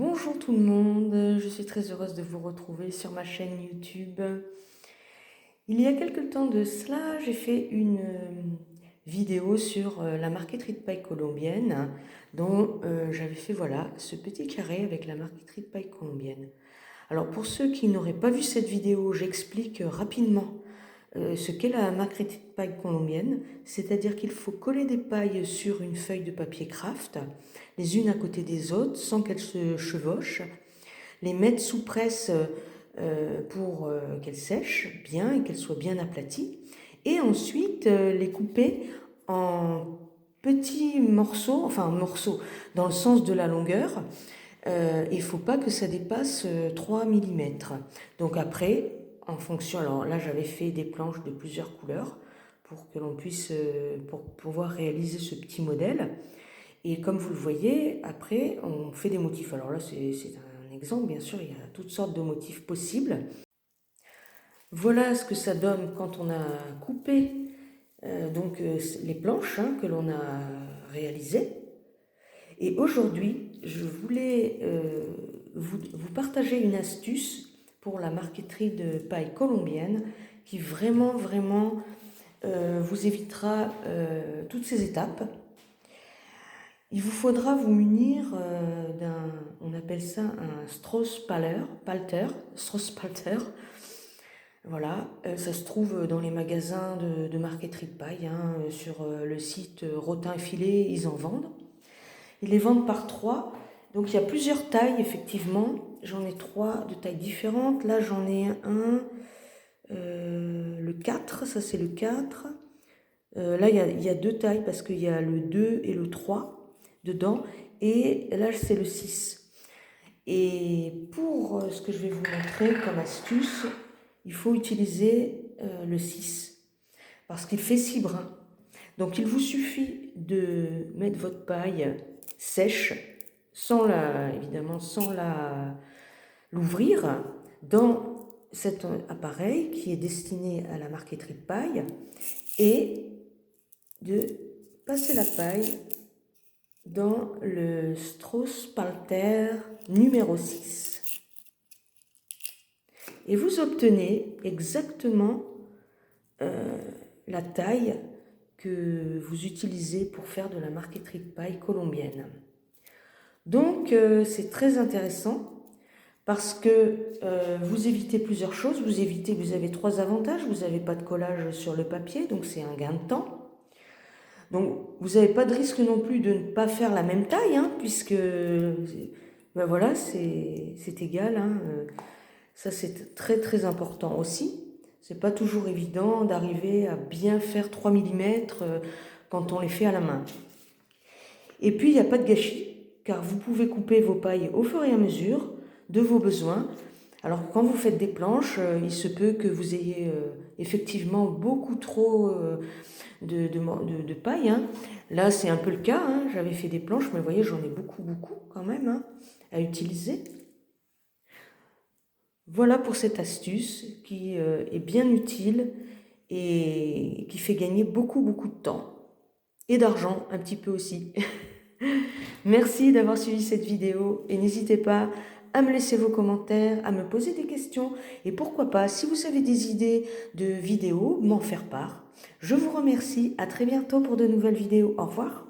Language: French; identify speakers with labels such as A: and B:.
A: Bonjour tout le monde, je suis très heureuse de vous retrouver sur ma chaîne YouTube. Il y a quelque temps de cela, j'ai fait une vidéo sur la marqueterie de paille colombienne dont j'avais fait ce petit carré avec la marqueterie de paille colombienne. Alors pour ceux qui n'auraient pas vu cette vidéo, j'explique rapidement ce qu'est la marqueterie de paille colombienne, c'est-à-dire qu'il faut coller des pailles sur une feuille de papier craft, les unes à côté des autres, sans qu'elles se chevauchent, les mettre sous presse pour qu'elles sèchent bien et qu'elles soient bien aplaties, et ensuite les couper en petits morceaux, dans le sens de la longueur. Il ne faut pas que ça dépasse 3 mm. Donc après, en fonction, alors là j'avais fait des planches de plusieurs couleurs pour que l'on puisse pour pouvoir réaliser ce petit modèle. Et comme vous le voyez, après on fait des motifs. Alors là c'est un exemple, bien sûr, il y a toutes sortes de motifs possibles. Voilà ce que ça donne quand on a coupé les planches que l'on a réalisées. Et aujourd'hui, je voulais vous partager une astuce pour la marqueterie de paille colombienne qui vraiment vous évitera toutes ces étapes. Il vous faudra vous munir on appelle ça un Strauss-Palter. Voilà, ça se trouve dans les magasins de marqueterie de paille, sur le site Rotin Filet, ils en vendent. Ils les vendent par 3, donc il y a plusieurs tailles effectivement. J'en ai 3 de tailles différentes. Là j'en ai le 4, ça c'est le 4. Là il y a 2 tailles parce qu'il y a le 2 et le 3 dedans. Et là c'est le 6. Et pour ce que je vais vous montrer comme astuce, il faut utiliser le 6 parce qu'il fait 6 brins. Donc il vous suffit de mettre votre paille sèche, évidemment sans l'ouvrir, dans cet appareil qui est destiné à la marqueterie de paille, et de passer la paille dans le Strauss-Palter numéro 6. Et vous obtenez exactement la taille que vous utilisez pour faire de la marqueterie de paille colombienne. Donc c'est très intéressant parce que vous évitez plusieurs choses. Vous avez 3 avantages. Vous n'avez pas de collage sur le papier, donc c'est un gain de temps. Donc vous n'avez pas de risque non plus de ne pas faire la même taille, puisque voilà, c'est égal. Ça c'est très important aussi. C'est pas toujours évident d'arriver à bien faire 3 mm quand on les fait à la main. Et puis il n'y a pas de gâchis, car vous pouvez couper vos pailles au fur et à mesure de vos besoins. Alors quand vous faites des planches, il se peut que vous ayez effectivement beaucoup trop de paille. Là c'est un peu le cas, j'avais fait des planches, mais vous voyez j'en ai beaucoup quand même à utiliser. Voilà pour cette astuce qui est bien utile et qui fait gagner beaucoup de temps et d'argent un petit peu aussi. Merci d'avoir suivi cette vidéo et n'hésitez pas à me laisser vos commentaires, à me poser des questions et pourquoi pas, si vous avez des idées de vidéos, m'en faire part. Je vous remercie, à très bientôt pour de nouvelles vidéos. Au revoir.